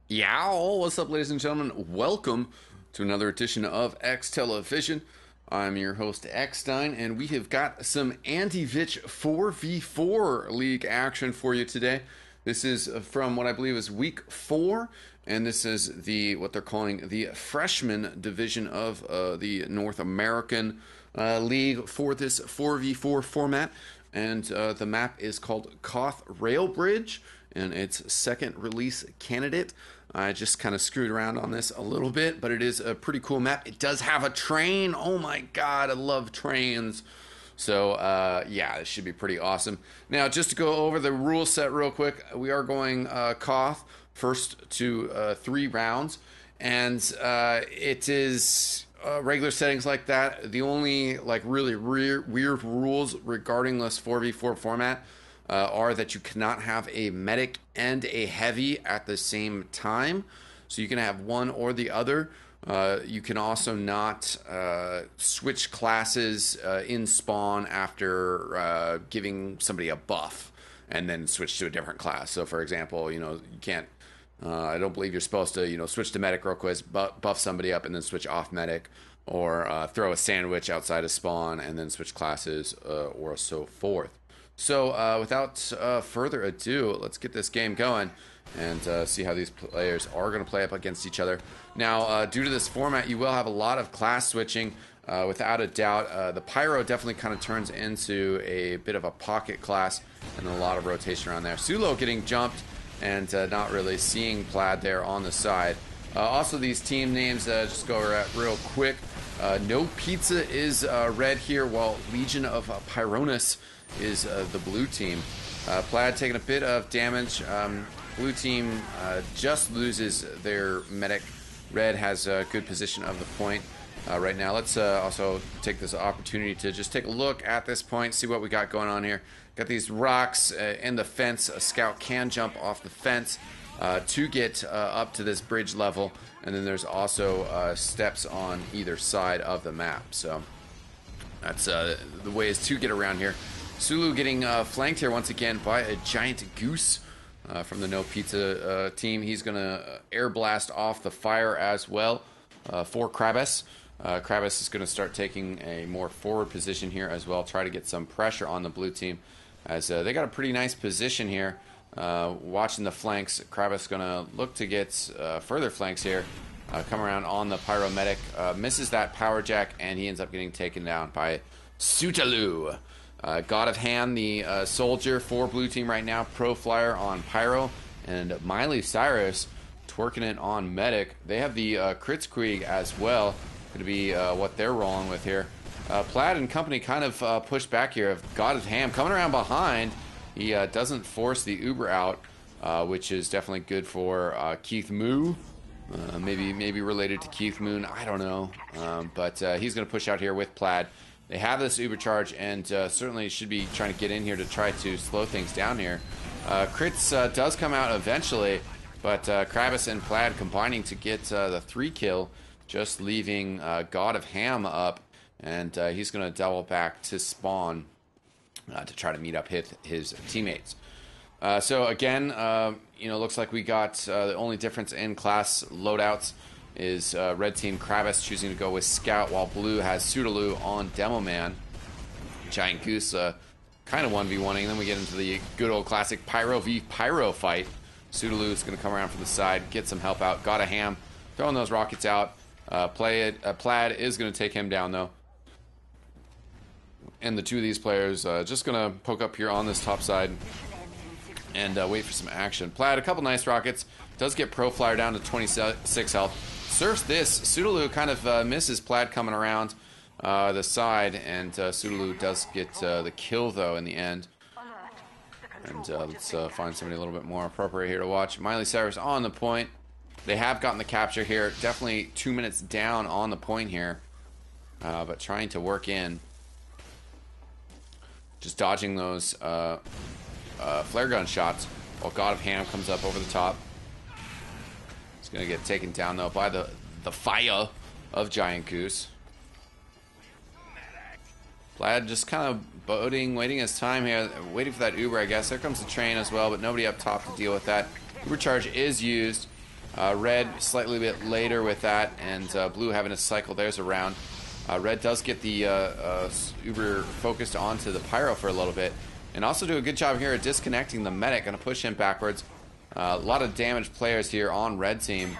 Yow! What's up, ladies and gentlemen? Welcome to another edition of eXtelevision. I'm your host, eXtine, and we have got some Andyvich 4v4 league action for you today. This is from what I believe is week 4, and this is what they're calling the freshman division of the North American League for this 4v4 format. And the map is called Koth Rail Bridge, and it's second release candidate. I just kind of screwed around on this a little bit, but it is a pretty cool map. It does have a train. Oh my god, I love trains. So yeah, this should be pretty awesome. Now, just to go over the rule set real quick, we are going Koth first to 3 rounds, and it is regular settings like that. The only really weird rules regarding this 4v4 format are that you cannot have a medic and a heavy at the same time. So you can have one or the other. You can also not switch classes in spawn after giving somebody a buff and then switch to a different class. So for example, you can't, I don't believe you're supposed to, switch to medic real quick, buff somebody up and then switch off medic, or throw a sandwich outside of spawn and then switch classes, or so forth. So without further ado, let's get this game going and see how these players are going to play up against each other. Now, due to this format, you will have a lot of class switching, without a doubt. The Pyro definitely kind of turns into a bit of a pocket class, and a lot of rotation around there. Sulo getting jumped and not really seeing Plaid there on the side. Also, these team names, just go over that real quick. NoPizza is red here, while Legion of Pyronus is the blue team. Plaid taking a bit of damage. Blue team just loses their medic. Red has a good position of the point right now. Let's also take this opportunity to just take a look at this point, see what we got going on here. Got these rocks in the fence. A scout can jump off the fence to get up to this bridge level, and then there's also steps on either side of the map. So that's the ways to get around here. Sulu getting flanked here once again by a giant goose from the NoPizza team. He's going to air blast off the fire as well for Krabis. Krabis is going to start taking a more forward position here as well, try to get some pressure on the blue team, as they got a pretty nice position here. Watching the flanks, Krabis going to look to get further flanks here. Come around on the Pyro medic, misses that power jack, and he ends up getting taken down by Sutalu. God of Ham, the soldier for blue team right now, pro flyer on Pyro, and Miley Cyrus twerking it on medic. They have the Kritzkrieg as well. Going to be what they're rolling with here. Plaid and company kind of pushed back here. God of Ham coming around behind. He doesn't force the Uber out, which is definitely good for Keith Moo. Maybe related to Keith Moon, I don't know. But he's going to push out here with Plaid. They have this Uber charge, and certainly should be trying to get in here to try to slow things down here. Crits does come out eventually, but Krabis and Plaid combining to get the 3 kill, just leaving God of Ham up, and he's going to double back to spawn to try to meet up his teammates. So again, looks like we got the only difference in class loadouts is red team Krabis choosing to go with Scout, while blue has Sutalu on Demo Man. Giant Goose kind of 1v1ing. Then we get into the good old classic Pyro v Pyro fight. Sutalu is going to come around from the side, get some help out. Got a Ham throwing those rockets out. Plaid is going to take him down though. And the two of these players just going to poke up here on this top side and wait for some action. Plaid, a couple nice rockets. Does get Pro Flyer down to 26 health. Surfs this. Sutalu kind of misses Plaid coming around the side, and Sutalu does get the kill though in the end. And let's find somebody a little bit more appropriate here to watch. Miley Cyrus on the point. They have gotten the capture here. Definitely 2 minutes down on the point here, but trying to work in. Just dodging those flare gun shots while God of Ham comes up over the top. He's going to get taken down though by the fire of Giant Goose. Vlad just kind of waiting his time here, waiting for that Uber, I guess. There comes the train as well, but nobody up top to deal with that. Uber charge is used. Red slightly bit later with that, and blue having to cycle theirs around. Red does get the Uber focused onto the Pyro for a little bit, and also do a good job here at disconnecting the medic. Gonna push him backwards. A lot of damaged players here on red team,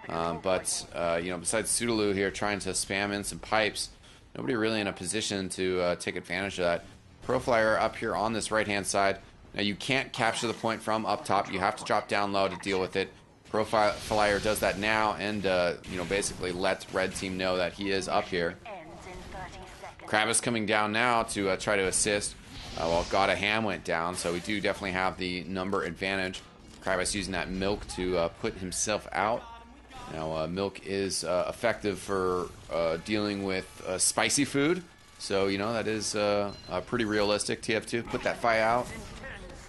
but you know, besides Sudaloo here trying to spam in some pipes, nobody really in a position to take advantage of that. Proflyer up here on this right hand side. Now you can't capture the point from up top. You have to drop down low to deal with it. Proflyer does that now, and you know, basically lets red team know that he is up here. Kravis coming down now to try to assist. Well, God of Ham went down, so we do definitely have the number advantage. Kravis using that milk to put himself out. Now, milk is effective for dealing with spicy food, so you know that is pretty realistic. TF2 put that fire out.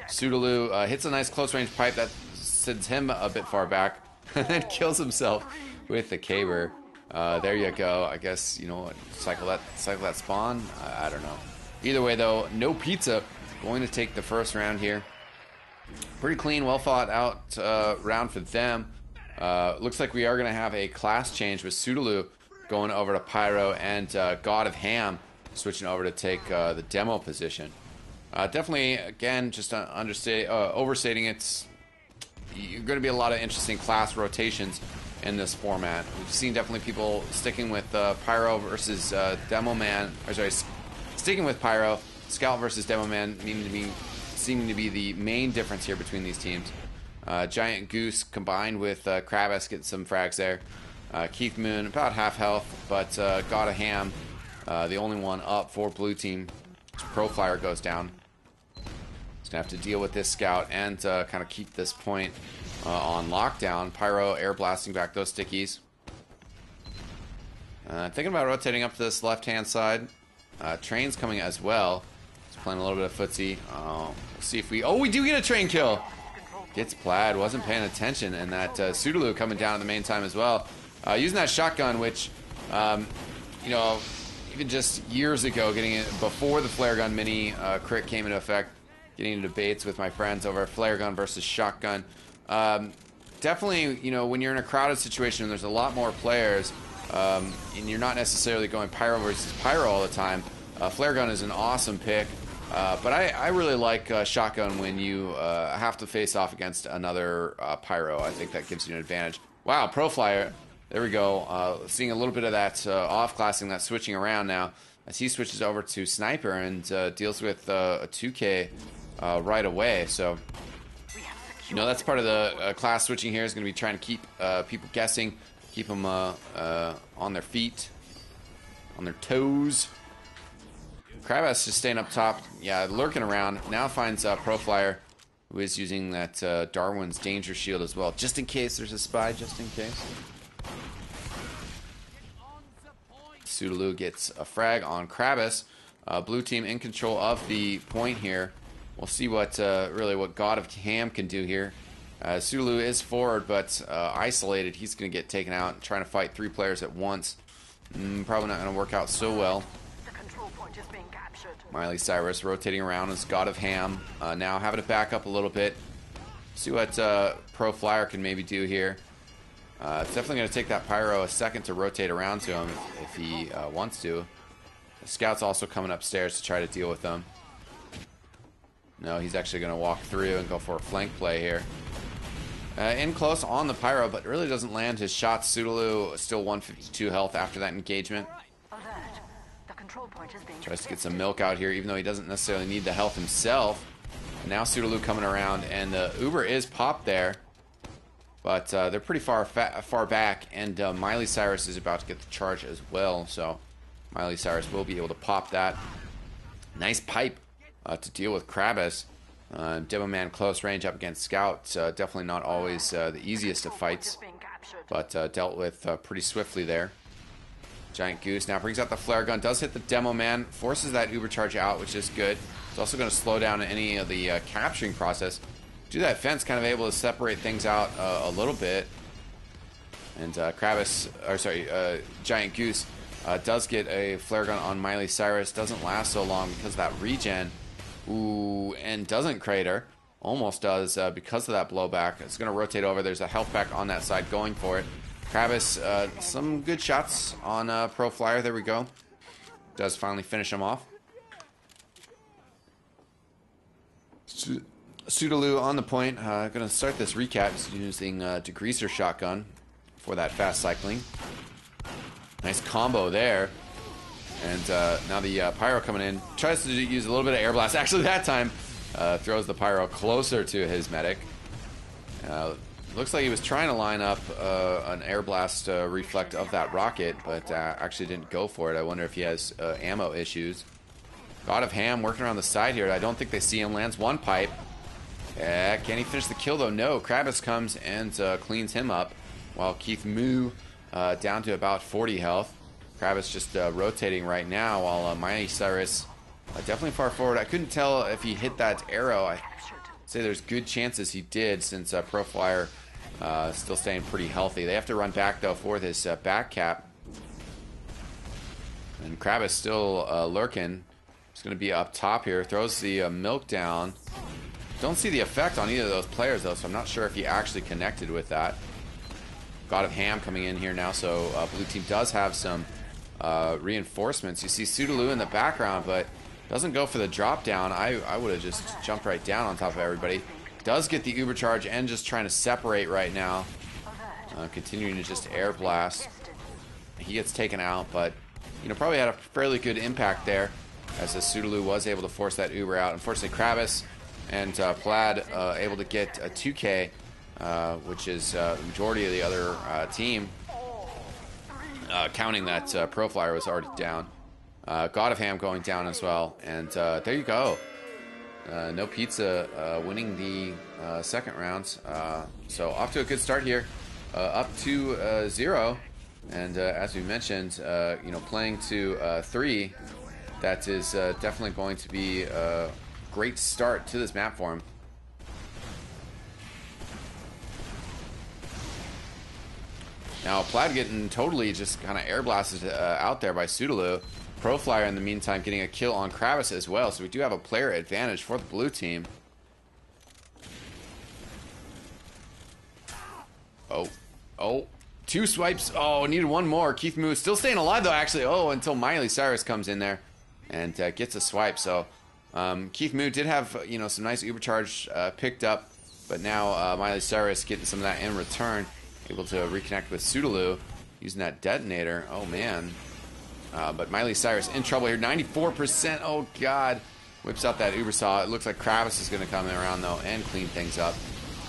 Sudaloo hits a nice close range pipe that sends him a bit far back, and then kills himself with the caber. There you go. I guess, you know what, cycle that spawn. I don't know. Either way though, NoPizza going to take the first round here. Pretty clean, well thought out round for them. Looks like we are going to have a class change with Sudaloo going over to Pyro, and God of Ham switching over to take the demo position. Definitely, again, just overstating it. You're going to be a lot of interesting class rotations in this format. We've seen definitely people sticking with Pyro versus Demo Man, or sorry, sticking with Pyro. Scout versus Demo Man seeming to be the main difference here between these teams. Giant Goose combined with Kravis getting some frags there. Keith Moon about half health, but God of Ham the only one up for blue team. Proflyer goes down. He's gonna have to deal with this scout and kind of keep this point on lockdown. Pyro air blasting back those stickies. Thinking about rotating up to this left hand side. Train's coming as well. He's playing a little bit of footsie. We'll see if we... Oh, we do get a train kill! Gets Plaid, wasn't paying attention, and that Sudaloo coming down at the main time as well. Using that shotgun, which, you know, even just years ago, getting it before the flare gun mini crit came into effect, getting into debates with my friends over flare gun versus shotgun. Definitely, you know, when you're in a crowded situation and there's a lot more players, and you're not necessarily going Pyro versus Pyro all the time, flare gun is an awesome pick. But I really like shotgun when you have to face off against another Pyro. I think that gives you an advantage. Wow, Proflyer. There we go. Seeing a little bit of that off-classing, that switching around now, as he switches over to Sniper and deals with a 2K right away. So, you know, that's part of the class switching here, is going to be trying to keep people guessing, keep them on their feet, on their toes. Kravis just staying up top, yeah, lurking around. Now finds Proflyer, who is using that Darwin's Danger Shield as well, just in case there's a spy, just in case. Sudaloo gets a frag on Kravis. Blue team in control of the point here. We'll see what really what God of Ham can do here. Sudaloo is forward, but isolated. He's going to get taken out, trying to fight 3 players at once. Probably not going to work out so well. Miley Cyrus rotating around as God of Ham. Now having to back up a little bit. See what Proflyer can maybe do here. It's definitely going to take that Pyro a second to rotate around to him if he wants to. The scout's also coming upstairs to try to deal with them. No, he's actually going to walk through and go for a flank play here. In close on the Pyro, but really doesn't land his shots. Sudaloo still 152 health after that engagement. Tries to get some milk out here, even though he doesn't necessarily need the health himself. And now Sudaloo coming around, and the Uber is popped there. But they're pretty far back, and Miley Cyrus is about to get the charge as well. So Miley Cyrus will be able to pop that. Nice pipe to deal with Kravis. Demo Man close range up against Scout. Definitely not always the easiest of fights, but dealt with pretty swiftly there. Giant Goose now brings out the flare gun, does hit the Demo Man, forces that Uber charge out, which is good. It's also going to slow down any of the capturing process. Do that fence, kind of able to separate things out a little bit. And Giant Goose Does get a flare gun on Miley Cyrus. Doesn't last so long because of that regen. Ooh, and doesn't crater. Almost does because of that blowback. It's going to rotate over. There's a health pack on that side going for it. Kravis, some good shots on Pro Flyer. There we go. Does finally finish him off. Sudaloo on the point. Going to start this recap using Degreaser shotgun for that fast cycling. Nice combo there. And now the Pyro coming in. Tries to use a little bit of air blast. Actually, that time throws the Pyro closer to his medic. Looks like he was trying to line up an air blast reflect of that rocket, but actually didn't go for it. I wonder if he has ammo issues. God of Ham working around the side here. I don't think they see him. Lands one pipe. Can he finish the kill though? No. Kravis comes and cleans him up, while Keith Moo down to about 40 health. Kravis just rotating right now, while Miley Cyrus definitely far forward. I couldn't tell if he hit that arrow. I say there's good chances he did, since Pro Flyer still staying pretty healthy. They have to run back though for this back cap. And Kravis still lurking. He's going to be up top here. Throws the milk down. Don't see the effect on either of those players though, so I'm not sure if he actually connected with that. God of Ham coming in here now, so blue team does have some reinforcements. You see Sudaloo in the background, but doesn't go for the drop down. I would have just jumped right down on top of everybody. Does get the uber charge and just trying to separate right now. Continuing to just air blast. He gets taken out, but probably had a fairly good impact there, as the Sudaloo was able to force that uber out. Unfortunately, Kravis and Plaid able to get a 2K, which is the majority of the other team. Counting that Pro Flyer was already down. God of Ham going down as well. And there you go. NoPizza winning the second round. So off to a good start here. Up to 0. And as we mentioned, playing to 3. That is definitely going to be a great start to this map for him. Now, Plaid getting totally just kind of air blasted out there by Sudaloo. Pro Flyer, in the meantime, getting a kill on Kravis as well. So we do have a player advantage for the blue team. Oh. 2 swipes. Oh, needed one more. Keith Moo still staying alive, though, actually. Oh, until Miley Cyrus comes in there and gets a swipe. So Keith Moo did have, some nice ubercharge picked up. But now Miley Cyrus getting some of that in return. Able to reconnect with Sudaloo using that detonator. Oh, man. But Miley Cyrus in trouble here. 94%. Oh, God. Whips out that uber saw. It looks like Kravis is going to come around, though, and clean things up.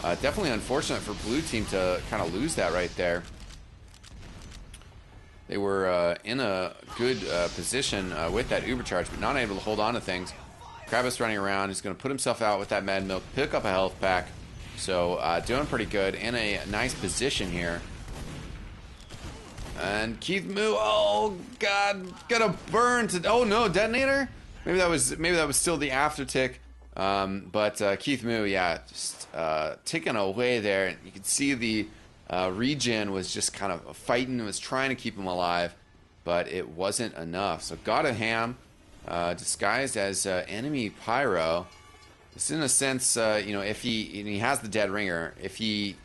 Definitely unfortunate for blue team to kind of lose that right there. They were in a good position with that uber charge, but not able to hold on to things. Kravis running around. He's going to put himself out with that Mad Milk, pick up a health pack. So doing pretty good, in a nice position here. And Keith Moo, oh God, gonna burn to, oh no, detonator? Maybe that was still the after tick. But Keith Moo, yeah, just ticking away there. You can see the regen was just kind of fighting, was trying to keep him alive, but it wasn't enough. So God of Ham, disguised as enemy Pyro. This, in a sense, if he has the dead ringer, if he,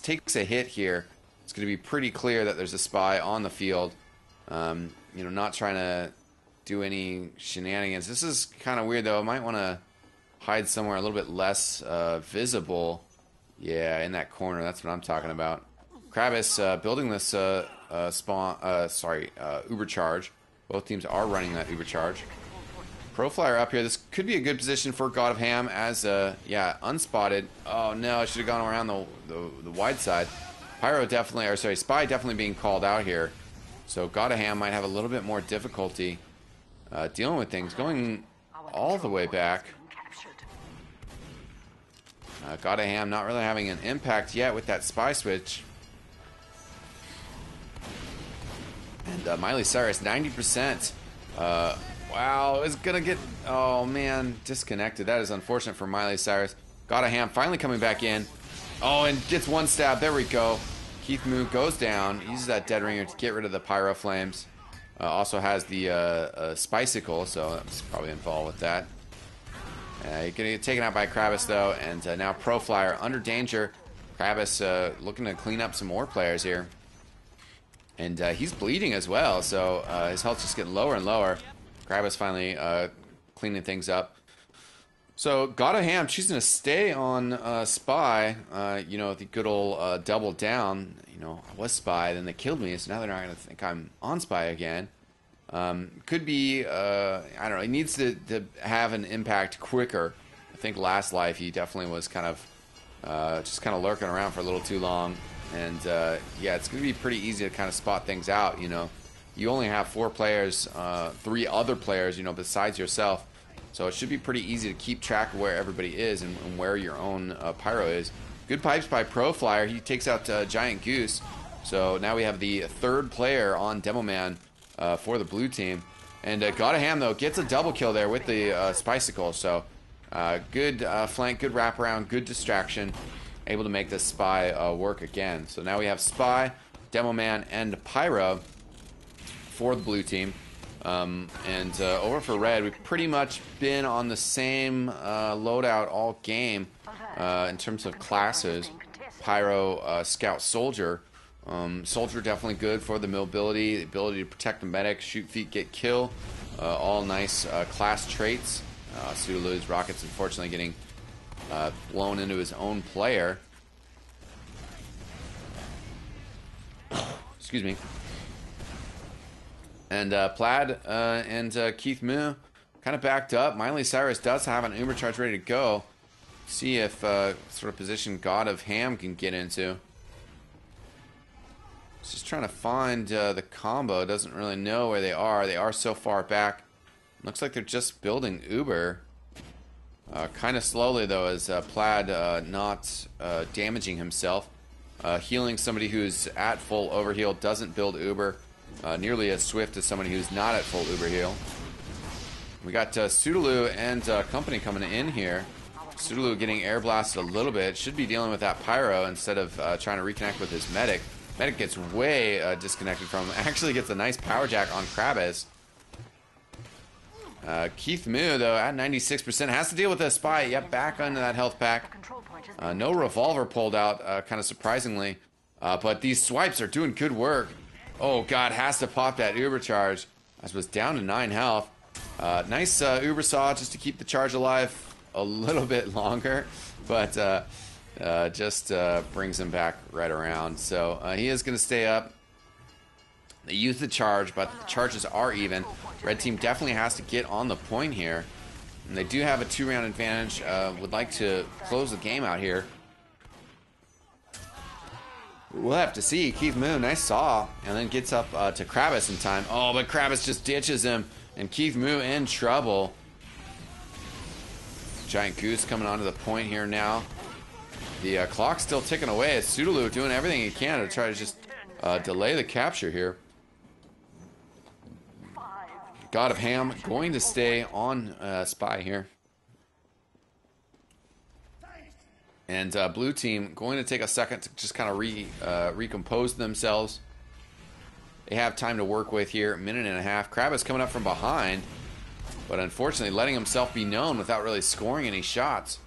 takes a hit here, it's going to be pretty clear that there's a spy on the field. Not trying to do any shenanigans. This is kind of weird, though. I might want to hide somewhere a little bit less visible. Yeah, in that corner. That's what I'm talking about. Kravis building this uber charge. Both teams are running that uber charge. Pro Flyer up here. This could be a good position for God of Ham as, unspotted. Oh, no, I should have gone around the wide side. Spy definitely being called out here. So God of Ham might have a little bit more difficulty dealing with things. Going all the way back. God of Ham not really having an impact yet with that spy switch. And Miley Cyrus, 90%. Wow, it's gonna get, oh man, disconnected. That is unfortunate for Miley Cyrus. God of Ham finally coming back in. Oh, and gets one stab. There we go. Keith Moo goes down. Uses that dead ringer to get rid of the pyro flames. Also has the Spicicle, so that's probably involved with that. You're gonna get taken out by Krabbis though, and now Proflyer under danger. Krabbis looking to clean up some more players here. And he's bleeding as well, so his health's just getting lower and lower. Krabbis finally cleaning things up. So, God of Ham choosing to stay on Spy. You know, the good old double down. You know, I was Spy, then they killed me, so now they're not going to think I'm on Spy again. Could be, I don't know, he needs to have an impact quicker. I think last life he definitely was kind of just kind of lurking around for a little too long. And yeah, it's going to be pretty easy to kind of spot things out, you know. You only have 4 players, 3 other players, you know, besides yourself. So it should be pretty easy to keep track of where everybody is and where your own Pyro is. Good pipes by Proflyer. He takes out Giant Goose. So now we have the 3rd player on Demoman for the blue team. And God of Ham, though, gets a double kill there with the Spicicle. So good flank, good wraparound, good distraction. Able to make this Spy work again. So now we have Spy, Demoman, and Pyro for the blue team. And over for red, we've pretty much been on the same loadout all game in terms of classes. Pyro, Scout, Soldier. Soldier definitely good for the mobility, the ability to protect the medic, shoot feet, get kill. All nice class traits. Sudolu's rockets unfortunately getting blown into his own player. Excuse me. And Plaid and Keith Moo kind of backed up. Miley Cyrus does have an Uber charge ready to go. See if sort of position God of Ham can get into. Just trying to find the combo. Doesn't really know where they are. They are so far back. Looks like they're just building Uber. Kind of slowly though, as Plaid not damaging himself. Healing somebody who's at full overheal doesn't build Uber. Nearly as swift as somebody who's not at full Uber heal. We got Sudolu and company coming in here. Sudolu getting air blasted a little bit. Should be dealing with that Pyro instead of trying to reconnect with his medic. Medic gets way disconnected from him. Actually gets a nice power jack on Krabbis. Keith Moo, though, at 96%, has to deal with a Spy. Yep, back under that health pack. No revolver pulled out, kind of surprisingly. But these swipes are doing good work. Oh, God, has to pop that Uber charge. As was down to 9 health. Nice Uber saw just to keep the charge alive a little bit longer. But just brings him back right around. So he is going to stay up. They use the charge, but the charges are even. Red team definitely has to get on the point here. And they do have a 2-round advantage. Would like to close the game out here. We'll have to see. Keith Moo, nice saw, and then gets up to Krabbis in time. Oh, but Krabbis just ditches him, and Keith Moo in trouble. Giant Goose coming onto the point here now. The clock's still ticking away. It's Sudolu doing everything he can to try to just delay the capture here. God of Ham going to stay on Spy here. And blue team going to take a second to just kind of recompose themselves. They have time to work with here. 1.5 minutes. Krabbis coming up from behind. But unfortunately letting himself be known without really scoring any shots.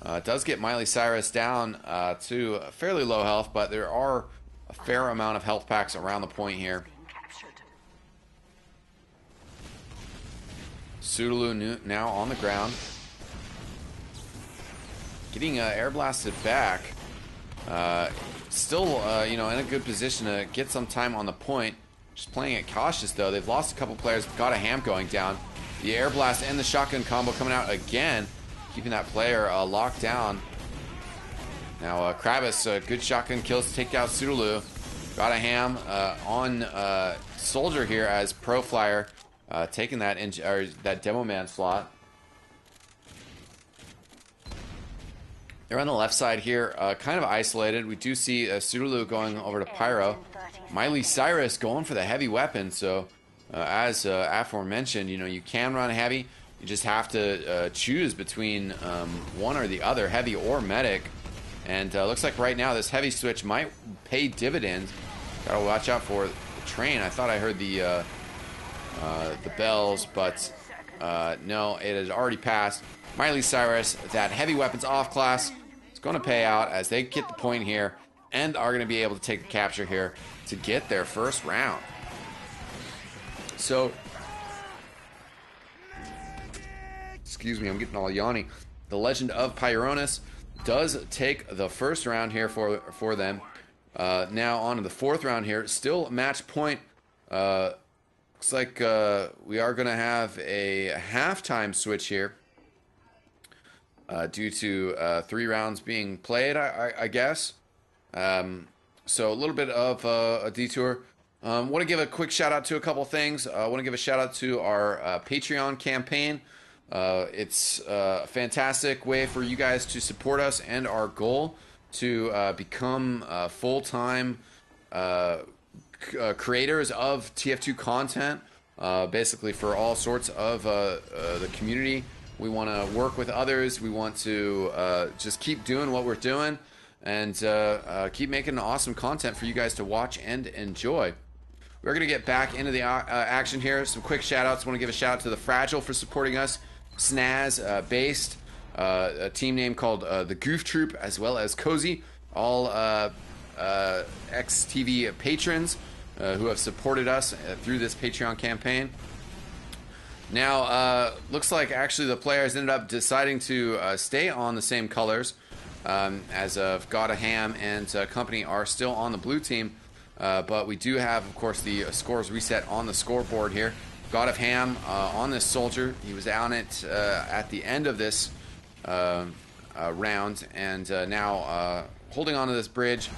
It does get Miley Cyrus down to fairly low health. But there are a fair amount of health packs around the point here. Sudolu now on the ground. Getting air blasted back. Still, you know, in a good position to get some time on the point. Just playing it cautious, though. They've lost a couple players. Got a Ham going down. The air blast and the shotgun combo coming out again. Keeping that player locked down. Now, Krabbis, good shotgun kills to take out Sudolu. Got a Ham on Soldier here as Proflyer taking that Demo Man slot. They're on the left side here, kind of isolated. We do see Sudolu going over to Pyro. Miley Cyrus going for the heavy weapon. So, as aforementioned, you know, you can run heavy. You just have to choose between one or the other, heavy or medic. And looks like right now this heavy switch might pay dividends. Gotta watch out for the train. I thought I heard the the bells, but no, it has already passed. Miley Cyrus, that heavy weapons off class, is going to pay out as they get the point here and are going to be able to take the capture here to get their first round. So, excuse me, I'm getting all yawny. The Legend of Pyronus does take the first round here for them. Now on to the fourth round here. Still match point. Looks like we are going to have a halftime switch here. Due to 3 rounds being played, I guess. So a little bit of a detour. Want to give a quick shout out to a couple things. I want to give a shout out to our Patreon campaign. It's a fantastic way for you guys to support us and our goal to become full-time creators of TF2 content, basically for all sorts of the community. We want to work with others. We want to just keep doing what we're doing and keep making awesome content for you guys to watch and enjoy. We're going to get back into the action here. Some quick shout-outs. I want to give a shout-out to the Fragile for supporting us. Snaz based, a team name called the Goof Troop, as well as Cozy, all XTV patrons who have supported us through this Patreon campaign. Now, looks like actually the players ended up deciding to stay on the same colors, as of God of Ham and company are still on the blue team, but we do have, of course, the scores reset on the scoreboard here. God of Ham on this soldier. He was on it at the end of this round, and now holding onto this bridge.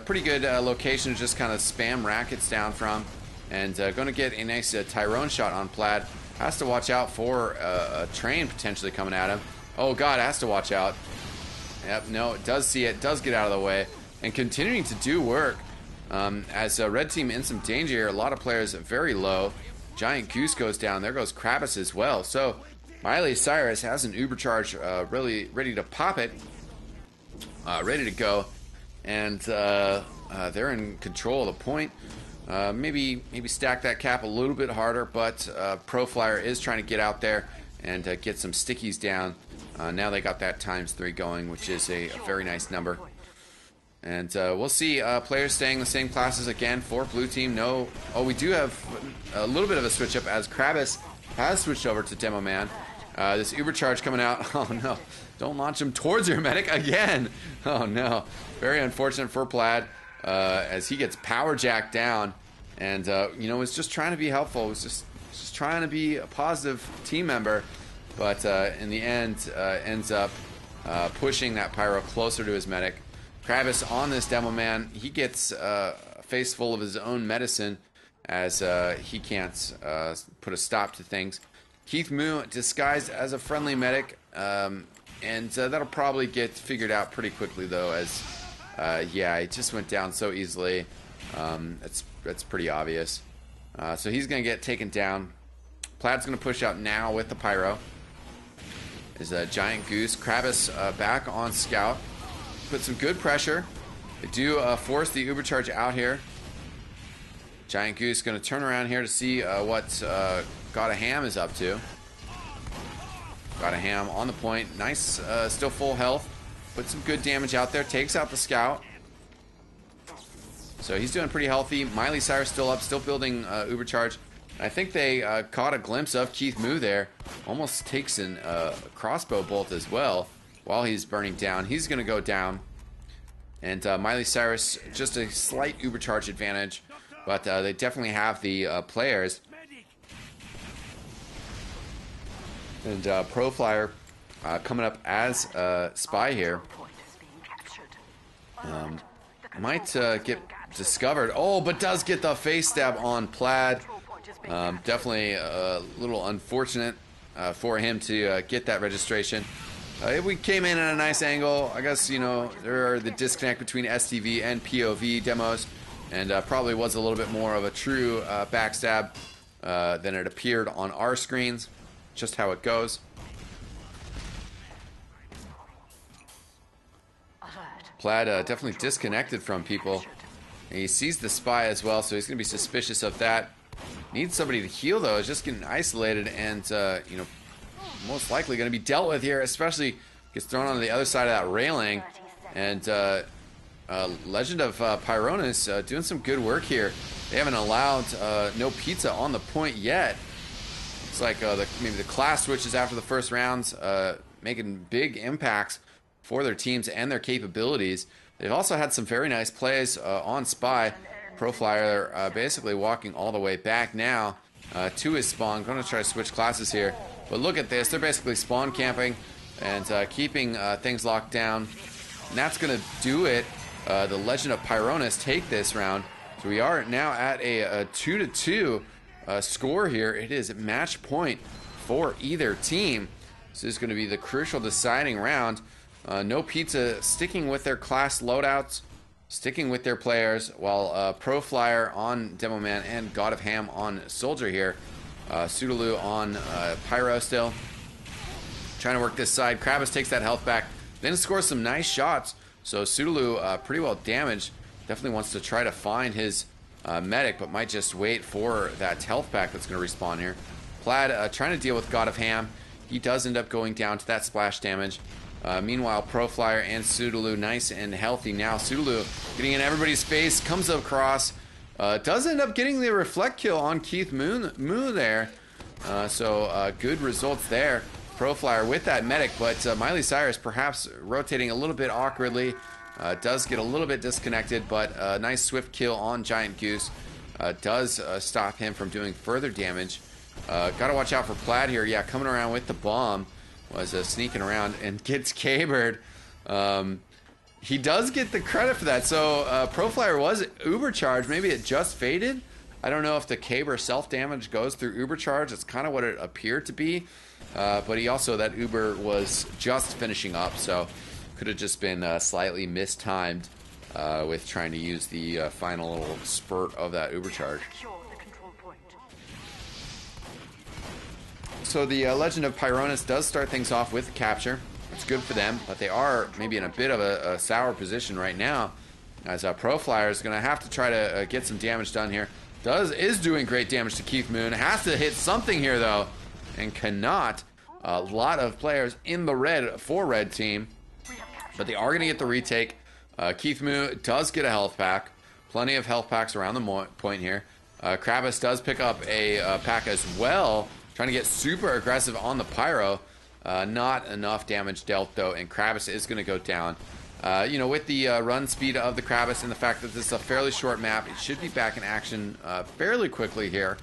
Pretty good location to just kind of spam rackets down from, and going to get a nice Tyrone shot on Plaid. Has to watch out for a train potentially coming at him. Oh God, has to watch out. Yep, no, it does see it, does get out of the way, and continuing to do work. As red team in some danger here, a lot of players very low. Giant Goose goes down. There goes Krabbis as well. So Miley Cyrus has an Uber charge really ready to pop it. Ready to go. And they're in control of the point. Maybe stack that cap a little bit harder, but Pro Flyer is trying to get out there and get some stickies down. Now they got that ×3 going, which is a very nice number. And we'll see players staying the same classes again for blue team. No, oh, we do have a little bit of a switch up as Krabbis has switched over to Demo Man. This Uber charge coming out. Oh no, don't launch him towards your medic again. Oh no, very unfortunate for Plaid as he gets power jacked down. And you know, was just trying to be helpful. Was just trying to be a positive team member, but in the end ends up pushing that Pyro closer to his medic. Krabbis on this Demo Man, he gets a face full of his own medicine as he can't put a stop to things. Keith Moo disguised as a friendly medic, and that'll probably get figured out pretty quickly though, as yeah, it just went down so easily. That's pretty obvious. So he's gonna get taken down. Plaid's gonna push out now with the Pyro. Is a Giant Goose. Krabbis back on Scout. Put some good pressure. They do force the Uber charge out here. Giant Goose going to turn around here to see what God of Ham is up to. God of Ham on the point. Nice, still full health. Put some good damage out there. Takes out the Scout. So he's doing pretty healthy. Miley Cyrus still up, still building Uber charge. I think they caught a glimpse of Keith Moo there. Almost takes a crossbow bolt as well. While he's burning down, he's going to go down. And Miley Cyrus, just a slight Uber charge advantage. But they definitely have the players. And Pro Flyer coming up as Spy here. Might get discovered. Oh, but does get the face stab on Plaid. Definitely a little unfortunate for him to get that registration. We came in at a nice angle. I guess, you know, there are the disconnect between STV and POV demos, and probably was a little bit more of a true backstab than it appeared on our screens. Just how it goes. Plaid definitely disconnected from people. And he sees the Spy as well, so he's going to be suspicious of that. Needs somebody to heal, though. Is just getting isolated and, you know, most likely going to be dealt with here, especially gets thrown onto the other side of that railing. And Legend of Pyronus doing some good work here. They haven't allowed NoPizza on the point yet. It's like maybe the class switches after the first rounds, making big impacts for their teams and their capabilities. They've also had some very nice plays on Spy. Proflyer basically walking all the way back now to his spawn. Going to try to switch classes here. But look at this. They're basically spawn camping and keeping things locked down. And that's going to do it. The Legend of Pyronus take this round. So we are now at a 2-2 score here. It is match point for either team. This is going to be the crucial deciding round. NoPizza sticking with their class loadouts, sticking with their players, while Proflyer on Demo Man and God of Ham on Soldier here. Sudolu on Pyro still. Trying to work this side. Krabbis takes that health back, then scores some nice shots. So Sudolu pretty well damaged. Definitely wants to try to find his medic, but might just wait for that health pack that's going to respawn here. Plaid trying to deal with God of Ham. He does end up going down to that splash damage. Meanwhile, Proflyer and Sudolu nice and healthy now. Sudolu getting in everybody's face, comes across, does end up getting the reflect kill on Keith Moo there. So good results there. Proflyer with that medic, but Miley Cyrus perhaps rotating a little bit awkwardly. Does get a little bit disconnected, but a nice swift kill on Giant Goose does stop him from doing further damage. Gotta watch out for Plaid here. Yeah, coming around with the bomb. Was sneaking around and gets cabered. He does get the credit for that. So Proflyer was uber charged. Maybe it just faded. I don't know if the caber self-damage goes through uber charge. It's kind of what it appeared to be. But he also, that uber was just finishing up. So could have just been slightly mistimed with trying to use the final little spurt of that uber charge. So the Legend of Pyronus does start things off with capture. It's good for them, but they are maybe in a bit of a sour position right now, as Proflyer is going to have to try to get some damage done here. Is doing great damage to Keith Moon. Has to hit something here though, and cannot. A lot of players in the red for red team, but they are going to get the retake. Keith Moon does get a health pack. Plenty of health packs around the point here. Krabbis does pick up a pack as well. Trying to get super aggressive on the Pyro. Not enough damage dealt, though, and Krabbis is going to go down. You know, with the run speed of the Krabbis and the fact that this is a fairly short map, it should be back in action fairly quickly here.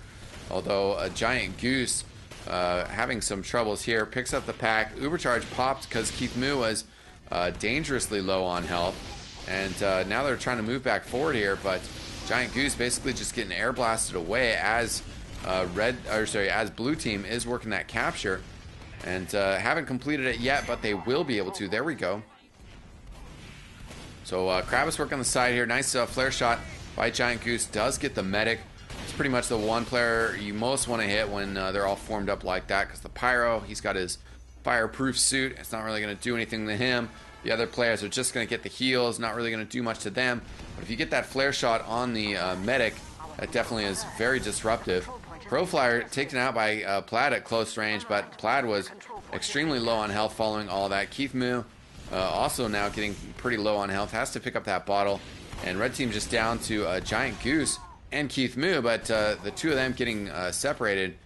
Although Giant Goose having some troubles here. Picks up the pack. Ubercharge popped because Keith Moo was dangerously low on health. And now they're trying to move back forward here, but Giant Goose basically just getting air blasted away as as blue team is working that capture, and haven't completed it yet, but they will be able to. There we go. So Krabbis work on the side here. Nice flare shot by Giant Goose. Does get the medic. It's pretty much the one player you most want to hit when they're all formed up like that, because the Pyro, he's got his fireproof suit. It's not really going to do anything to him. The other players are just going to get the heals, not really going to do much to them. But if you get that flare shot on the medic, that definitely is very disruptive. Proflyer taken out by Plaid at close range, but Plaid was extremely low on health following all that. Keith Moo also now getting pretty low on health, has to pick up that bottle. And red team just down to Giant Goose and Keith Moo, but the two of them getting separated.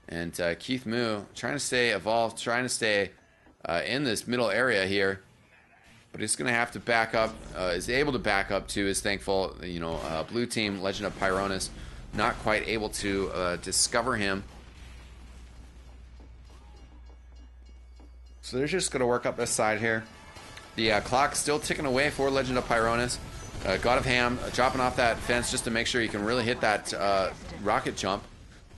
And Keith Moo trying to stay evolved, trying to stay in this middle area here. But he's going to have to back up, is able to back up to, is thankful, you know, blue team, Legend of Pyronus, not quite able to discover him. So they're just going to work up this side here. The clock still ticking away for Legend of Pyronus. God of Ham dropping off that fence just to make sure he can really hit that rocket jump.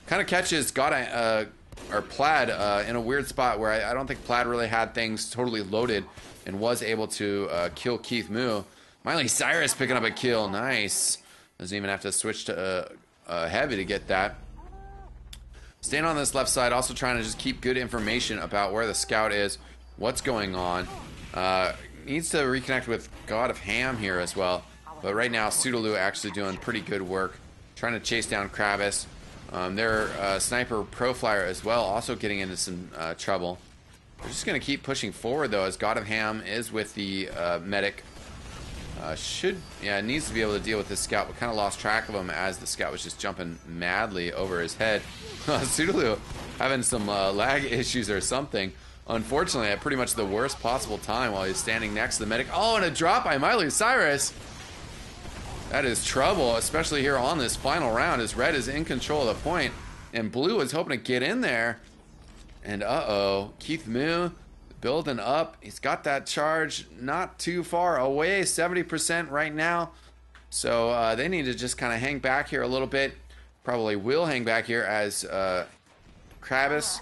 Kind of catches Plaid in a weird spot where I don't think Plaid really had things totally loaded and was able to kill Keith Moo. Miley Cyrus picking up a kill. Nice. Doesn't even have to switch to heavy to get that. Staying on this left side, also trying to just keep good information about where the scout is, what's going on. Needs to reconnect with God of Ham here as well. But right now, Sudolu actually doing pretty good work. Trying to chase down Krabbis. Their sniper Pro Flyer as well, also getting into some trouble. They're just going to keep pushing forward, though, as God of Ham is with the medic. Needs to be able to deal with this scout, but kind of lost track of him as the scout was just jumping madly over his head. Sudolu having some lag issues or something. Unfortunately, at pretty much the worst possible time while he's standing next to the medic. Oh, and a drop by Miley Cyrus. That is trouble, especially here on this final round, as red is in control of the point, and blue is hoping to get in there. And uh-oh, Keith Moo building up. He's got that charge not too far away, 70% right now. So they need to just kind of hang back here a little bit. Probably will hang back here as Kravis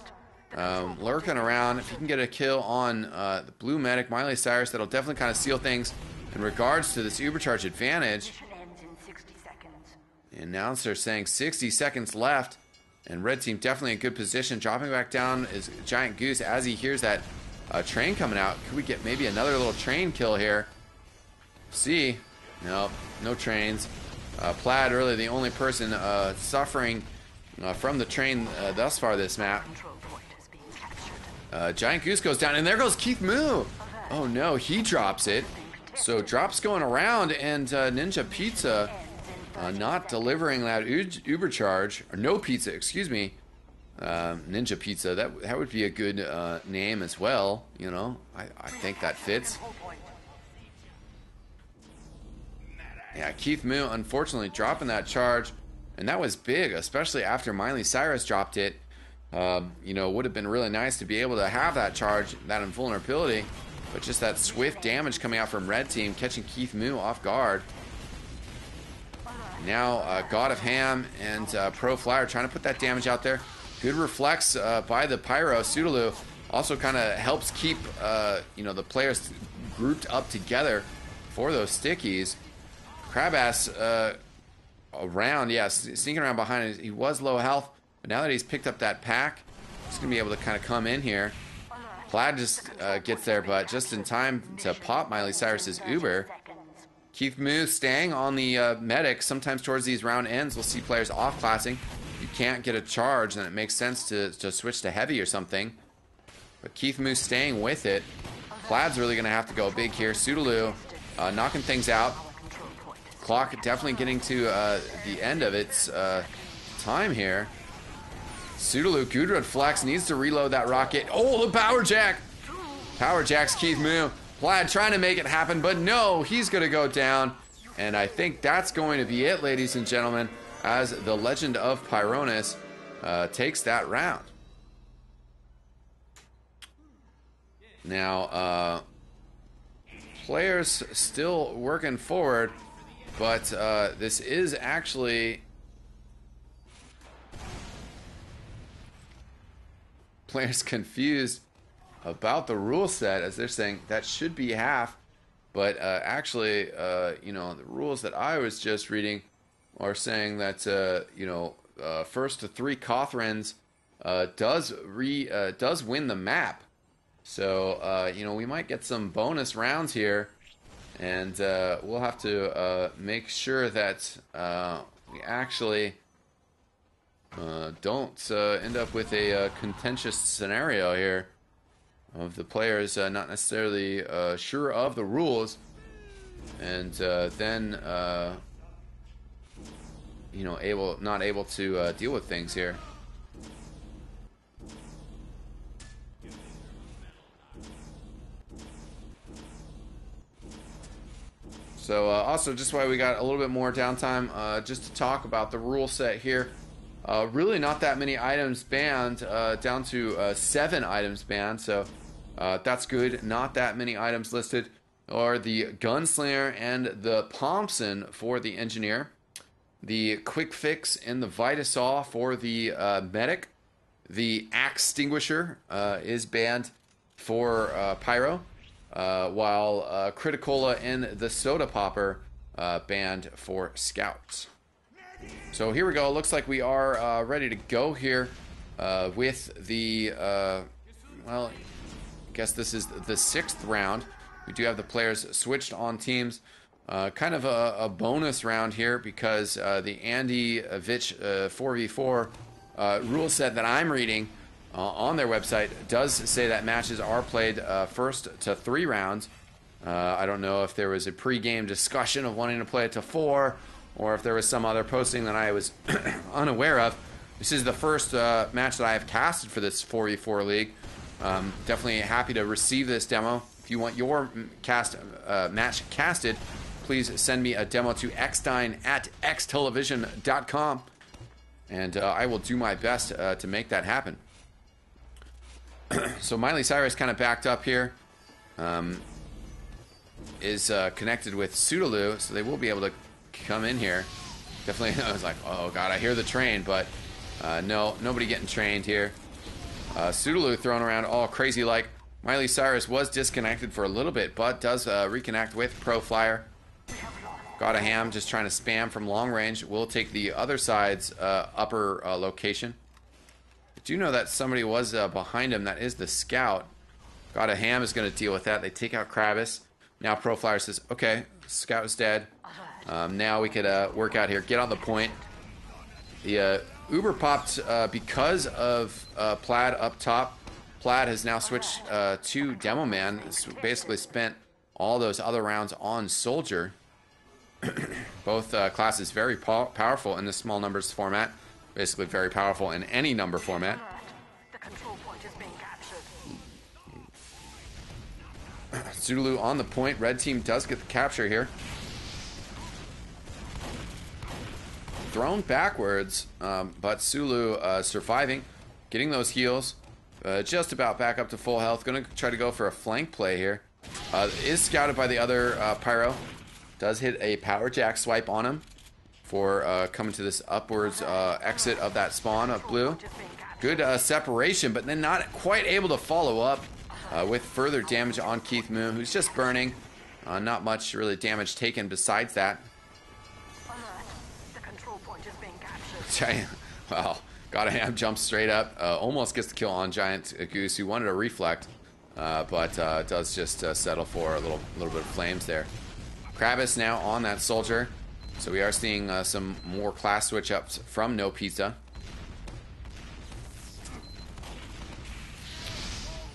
lurking around. If he can get a kill on the blue medic, Miley Cyrus, that'll definitely kind of seal things in regards to this Ubercharge advantage. The announcer saying 60 seconds left, and red team definitely in good position. Dropping back down is Giant Goose as he hears that train coming out. Could we get maybe another little train kill here? See, nope, no trains. Plaid really the only person suffering from the train thus far this map. Giant Goose goes down, and there goes Keith Moo. Oh no, he drops it. So drops going around, and Ninja Pizza not delivering that Ubercharge, or NoPizza, excuse me. Ninja Pizza, that would be a good name as well, you know. I think that fits. Yeah, Keith Moo unfortunately dropping that charge, and that was big, especially after Miley Cyrus dropped it. You know, would have been really nice to be able to have that charge, that invulnerability, but just that swift damage coming out from red team, catching Keith Moo off guard. Now God of Ham and Pro Flyer trying to put that damage out there. Good reflex by the Pyro. Sudolu also kind of helps keep you know, the players grouped up together for those stickies. Krabass around, yeah, sneaking around behind. He was low health, but now that he's picked up that pack, he's gonna be able to kind of come in here. Plaid just gets there, but just in time to pop Miley Cyrus's Uber. Keith Moo staying on the medic. Sometimes towards these round ends, we'll see players off-classing. You can't get a charge, then it makes sense to switch to heavy or something. But Keith Moo staying with it. Plaid's really going to have to go big here. Sudolu knocking things out. Clock definitely getting to the end of its time here. Sudolu, Gudrun Flex needs to reload that rocket. Oh, the power jack! Power jacks Keith Moo. Plaid trying to make it happen, but no, he's going to go down. And I think that's going to be it, ladies and gentlemen, as the Legend of Pyronus takes that round. Now, players still working forward, but this is actually... Players confused about the rule set, as they're saying that should be half, but actually, you know, the rules that I was just reading are saying that you know, first to 3 Cothrans does win the map. So you know, we might get some bonus rounds here, and we'll have to make sure that we actually don't end up with a contentious scenario here of the players not necessarily sure of the rules, and then you know, not able to deal with things here. So also, just why we got a little bit more downtime, just to talk about the rule set here. Really not that many items banned, down to 7 items banned, so that's good. Not that many items listed are the Gunslinger and the Thompson for the Engineer, the Quick Fix and the Vitasaw for the Medic. The Axe Extinguisher is banned for Pyro, while Criticola and the Soda Popper banned for Scouts. So here we go. Looks like we are ready to go here with the, well, I guess this is the 6th round. We do have the players switched on teams. kind of a bonus round here because the Andyvich 4v4 rule set that I'm reading on their website does say that matches are played first to 3 rounds. I don't know if there was a pre-game discussion of wanting to play it to 4, or if there was some other posting that I was unaware of. This is the first match that I have casted for this 4v4 league. Definitely happy to receive this demo. If you want your match casted, please send me a demo to eXtine at eXtelevision.com, and I will do my best to make that happen. So Miley Cyrus kind of backed up here. Is connected with Pseudoloo, so they will be able to come in here. Definitely, I was like, oh god, I hear the train, but no, nobody getting trained here. Pseudoloo thrown around all crazy like. Miley Cyrus was disconnected for a little bit, but does reconnect with Pro Flyer. Got a ham just trying to spam from long range. We'll take the other side's upper location. I do know that somebody was behind him. That is the scout. Got a ham is going to deal with that. They take out Kravis. Now Pro Flyer says, okay, scout is dead. Now we could work out here. Get on the point. The Uber popped because of Plaid up top. Plaid has now switched to Demo Man. Basically spent all those other rounds on Soldier. Both classes very powerful in the small numbers format. Basically very powerful in any number format. The control point is being captured. Zulu on the point. Red team does get the capture here. Thrown backwards, but Sulu surviving, getting those heals. Just about back up to full health. Going to try to go for a flank play here. Is scouted by the other Pyro. Does hit a power jack swipe on him for coming to this upwards exit of that spawn of blue. Good separation, but then not quite able to follow up with further damage on Keith Moo, who's just burning. Not much really damage taken besides that. The control point is being captured. Wow. Gotta have jumps straight up. Almost gets the kill on Giant Goose, who wanted to reflect, but does just settle for a little bit of flames there. Kravis now on that soldier, so we are seeing some more class switch ups from NoPizza.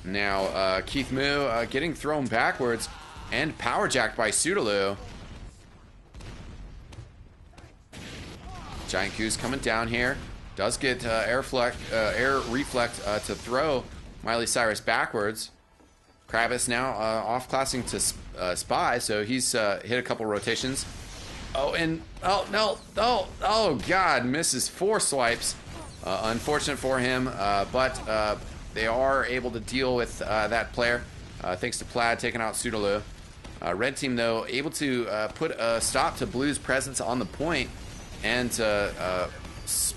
Now Keith Moo getting thrown backwards and power jacked by Pseudoloo. Giant Goose coming down here. Does get air reflect to throw Miley Cyrus backwards. Kravis now off-classing to Spy, so he's hit a couple rotations. Oh, and oh no, oh god, misses 4 swipes. Unfortunate for him, but they are able to deal with that player thanks to Plaid taking out Pseudoloo. Red team though able to put a stop to Blue's presence on the point and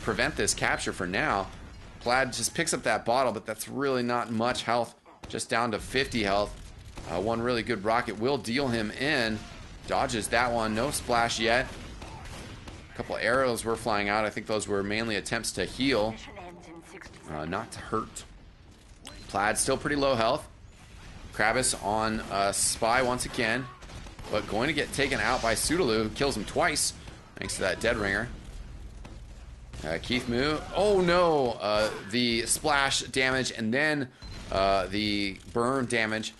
prevent this capture for now. Plaid just picks up that bottle, but that's really not much health, just down to 50 health. One really good rocket will deal him in. Dodges that one, no splash yet. A couple arrows were flying out. I think those were mainly attempts to heal, not to hurt. Plaid still pretty low health. Kravis on Spy once again, but going to get taken out by Pseudoloo, who kills him twice thanks to that dead ringer. Keith Moo, oh no, the splash damage and then the burn damage,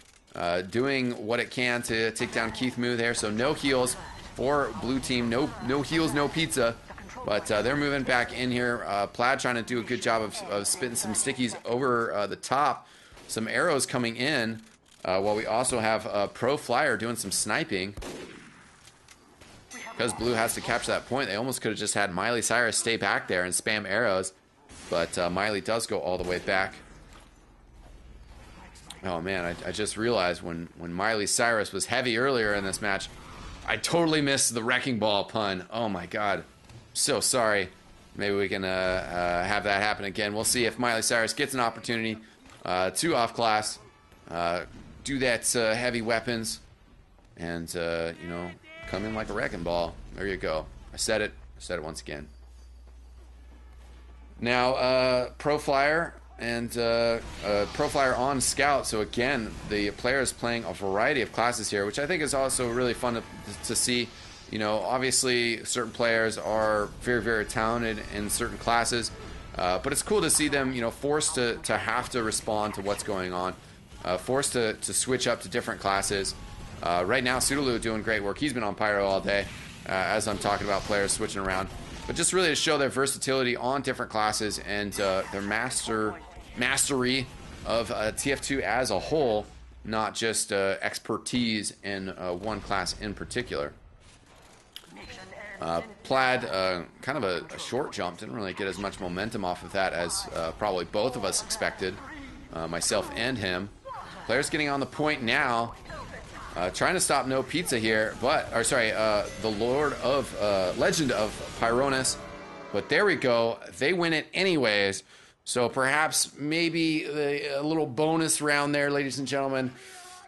doing what it can to take down Keith Moo there. So no heals for blue team, no heals, no pizza, but they're moving back in here. Plaid trying to do a good job of spitting some stickies over the top. Some arrows coming in, while we also have Pro Flyer doing some sniping. Because Blue has to capture that point, they almost could have just had Miley Cyrus stay back there and spam arrows. But Miley does go all the way back. Oh man, I just realized when Miley Cyrus was heavy earlier in this match, I totally missed the wrecking ball pun. Oh my god. So sorry. Maybe we can have that happen again. We'll see if Miley Cyrus gets an opportunity to off class, do that heavy weapons, and you know, come in like a wrecking ball. There you go. I said it once again. Now, Pro Flyer and Proflyer on Scout. So again, the player is playing a variety of classes here, which I think is also really fun to see. You know, obviously certain players are very, very talented in certain classes, but it's cool to see them, you know, forced to have to respond to what's going on, forced to switch up to different classes. Right now, Sudolu doing great work. He's been on Pyro all day, as I'm talking about players switching around. But just really to show their versatility on different classes and their mastery of TF2 as a whole, not just expertise in one class in particular. Plaid, kind of a short jump, didn't really get as much momentum off of that as probably both of us expected, myself and him. Players getting on the point now, trying to stop NoPizza here, but, or sorry, the Legend of Pyronus, but there we go, they win it anyways, so perhaps maybe a little bonus round there, ladies and gentlemen.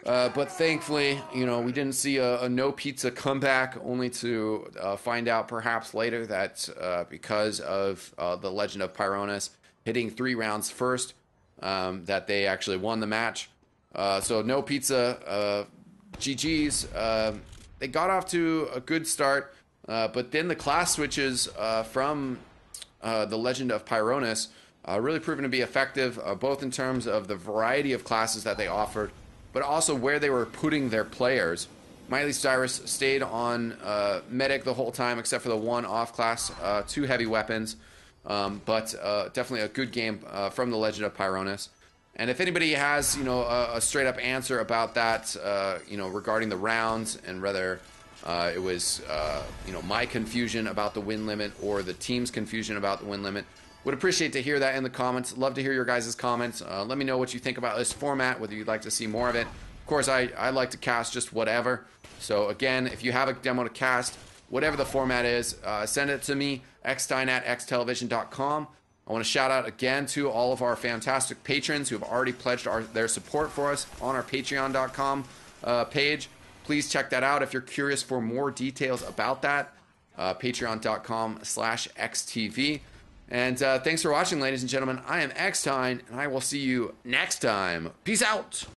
But thankfully, you know, we didn't see a NoPizza comeback, only to find out perhaps later that because of the Legend of Pyronus hitting 3 rounds first, that they actually won the match. So NoPizza, GG's. They got off to a good start, but then the class switches from the Legend of Pyronus really proven to be effective, both in terms of the variety of classes that they offered, but also where they were putting their players. Miley Cyrus stayed on Medic the whole time, except for the one off class, 2 heavy weapons, but definitely a good game from the Legend of Pyronus. And if anybody has, you know, a straight up answer about that, you know, regarding the rounds and whether it was, you know, my confusion about the win limit or the team's confusion about the win limit, would appreciate to hear that in the comments. Love to hear your guys' comments. Let me know what you think about this format, whether you'd like to see more of it. Of course, I like to cast just whatever. So again, if you have a demo to cast, whatever the format is, send it to me, eXtine at eXtelevision.com. I want to shout out again to all of our fantastic patrons who have already pledged their support for us on our patreon.com page. Please check that out if you're curious for more details about that. Patreon.com/XTV. And thanks for watching, ladies and gentlemen. I am eXtine, and I will see you next time. Peace out.